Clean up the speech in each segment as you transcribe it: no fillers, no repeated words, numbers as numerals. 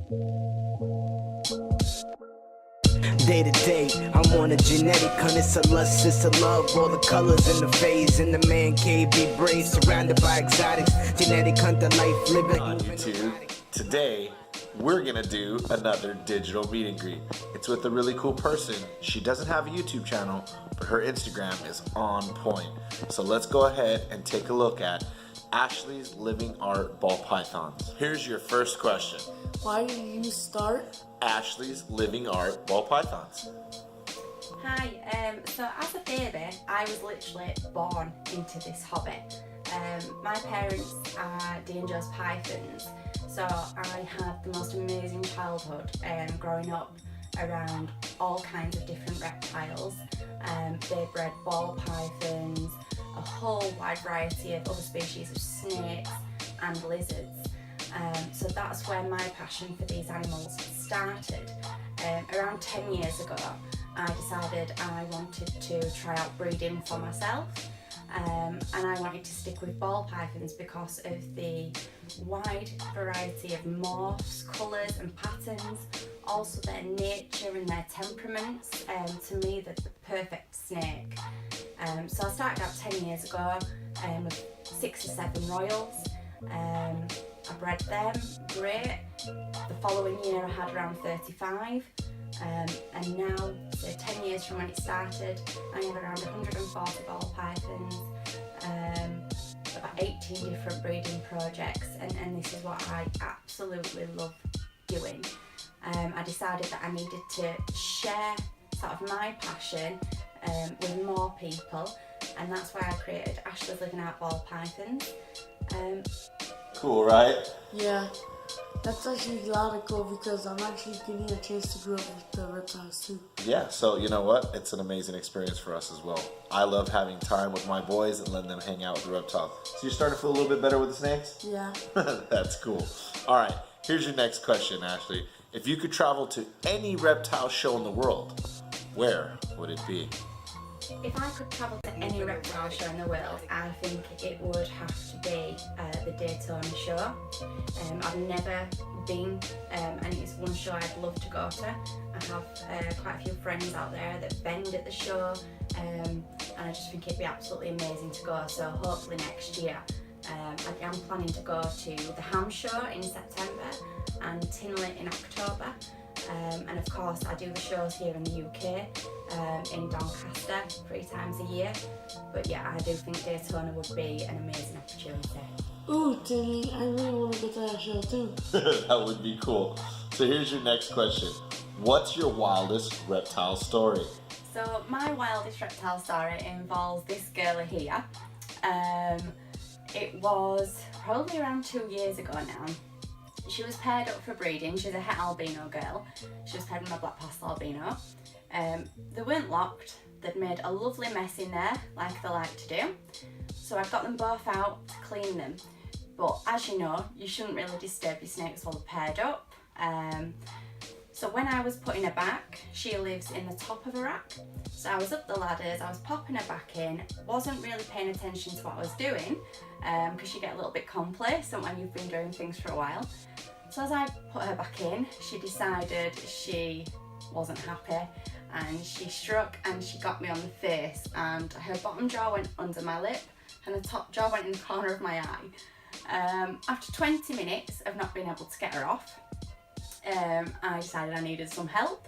Day to day, I'm on a genetic hunt. It's a lust, it's a love. All the colors in the phase. In the man cave, be brave, surrounded by exotics. Genetic hunt, the life living. On YouTube, today we're gonna do another digital meet and greet. It's with a really cool person. She doesn't have a YouTube channel, but her Instagram is on point. So let's go ahead and take a look at Ashlies LivingArt ball pythons. Here's your first question. Why did you start Ashlies LivingArt ball pythons? Hi, so as a baby, I was literally born into this hobby. My parents are dangerous pythons, so I had the most amazing childhood growing up around all kinds of different reptiles. They bred ball pythons, a whole wide variety of other species of snakes and lizards. So that's where my passion for these animals started. Around 10 years ago, I decided I wanted to try out breeding for myself, and I wanted to stick with ball pythons because of the wide variety of morphs, colours and patterns, also their nature and their temperaments. To me, they're the perfect snake. So I started out 10 years ago with 6 or 7 royals. I bred them, great. The following year I had around 35, and now, so 10 years from when it started, I have around 140 ball pythons, about 18 different breeding projects, and this is what I absolutely love doing. I decided that I needed to share sort of my passion with more people, and that's why I created Ashlies LivingArt ball pythons. Cool, right? Yeah, that's actually a lot of cool because I'm actually getting a chance to grow up with the reptiles too. Yeah, so you know what? It's an amazing experience for us as well. I love having time with my boys and letting them hang out with the reptiles. So you're starting to feel a little bit better with the snakes? Yeah. That's cool. All right, here's your next question, Ashley. If you could travel to any reptile show in the world, where would it be? If I could travel to any reptile show in the world, I think it would have to be the Daytona show. I've never been, and it's one show I'd love to go to. I have quite a few friends out there that vend at the show, and I just think it'd be absolutely amazing to go. So hopefully next year. I'm planning to go to the Ham show in September and Tinley in October. And of course I do the shows here in the UK, in Doncaster 3 times a year. But yeah, I do think Daytona would be an amazing opportunity. Ooh, Timmy, I really want to get to that show too. That would be cool. So here's your next question. What's your wildest reptile story? So my wildest reptile story involves this girl here. It was probably around 2 years ago now. She was paired up for breeding. She's a het albino girl. She was paired with my black pastel albino. They weren't locked. They'd made a lovely mess in there, like they like to do. So I got them both out to clean them. But as you know, you shouldn't really disturb your snakes while they're paired up. So when I was putting her back, she lives in the top of a rack. So I was up the ladders, I was popping her back in, wasn't really paying attention to what I was doing, because you get a little bit complacent when you've been doing things for a while. So as I put her back in, she decided she wasn't happy, and she struck and she got me on the face, and her bottom jaw went under my lip and the top jaw went in the corner of my eye. After 20 minutes of not being able to get her off, I decided I needed some help.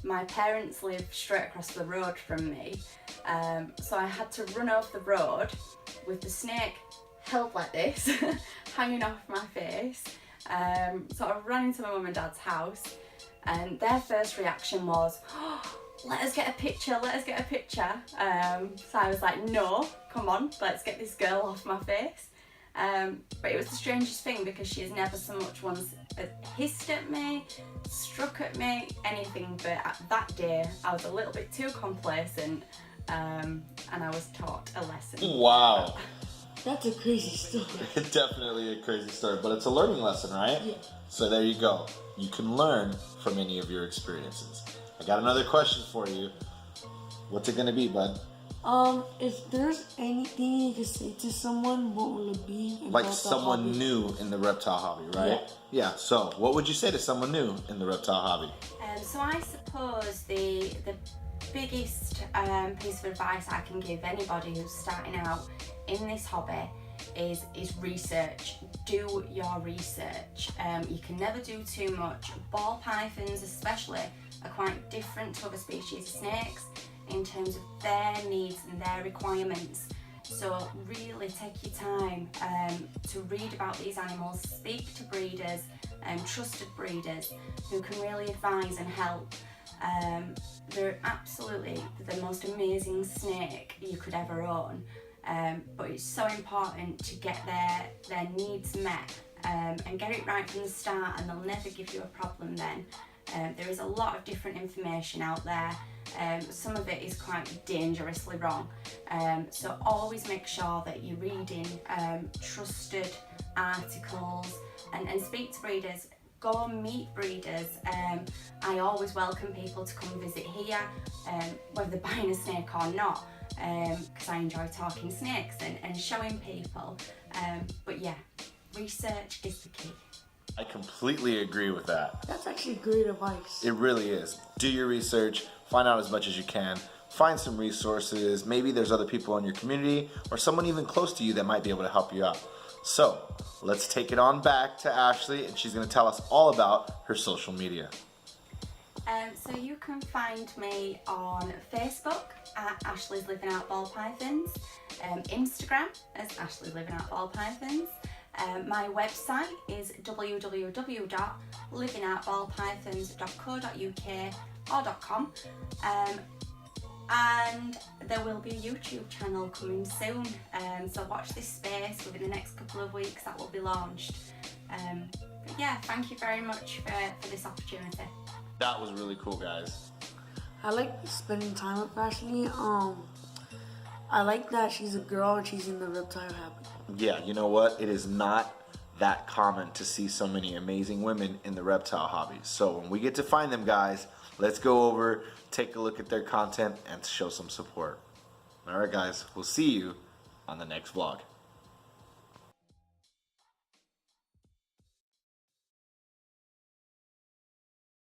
My parents live straight across the road from me, so I had to run over the road with the snake held like this, hanging off my face. So I ran into my mum and dad's house, and their first reaction was, oh, let us get a picture, let us get a picture. So I was like, no, come on, let's get this girl off my face. But it was the strangest thing because she has never so much once hissed at me, struck at me, anything, but that day I was a little bit too complacent, and I was taught a lesson. Wow. That's a crazy story. Definitely a crazy story, but it's a learning lesson, right? Yeah. So there you go. You can learn from any of your experiences. I got another question for you. What's it gonna be, bud? If there's anything you could say to someone, what will it be? Like about the someone hobby? new in the reptile hobby, right? Yeah. So, what would you say to someone new in the reptile hobby? So I suppose the biggest piece of advice I can give anybody who's starting out in this hobby is research. Do your research. You can never do too much. Ball pythons especially are quite different to other species of snakes in terms of their needs and their requirements. So really take your time to read about these animals, speak to breeders, trusted breeders who can really advise and help. They're absolutely the most amazing snake you could ever own, but it's so important to get their needs met and get it right from the start, and they'll never give you a problem then. There is a lot of different information out there. Some of it is quite dangerously wrong, so always make sure that you're reading trusted articles and speak to breeders. Go and meet breeders. I always welcome people to come visit here, whether they're buying a snake or not, because I enjoy talking snakes and showing people. But yeah, research is the key. I completely agree with that. That's actually great advice. It really is. Do your research, find out as much as you can, find some resources. Maybe there's other people in your community or someone even close to you that might be able to help you out. So let's take it on back to Ashley, and she's going to tell us all about her social media. So you can find me on Facebook at Ashlies LivingArt Ball Pythons, Instagram as Ashlies LivingArt Ball Pythons. My website is www.livingartballpythons.co.uk or .com, and there will be a YouTube channel coming soon, so watch this space. Within the next couple of weeks that will be launched. But yeah, thank you very much for this opportunity. That was really cool, guys. I like spending time with Ashley. I like that she's a girl and she's in the reptile hobby. Yeah, you know what? It is not that common to see so many amazing women in the reptile hobby. So when we get to find them, guys, let's go over, take a look at their content, and show some support. All right, guys, we'll see you on the next vlog.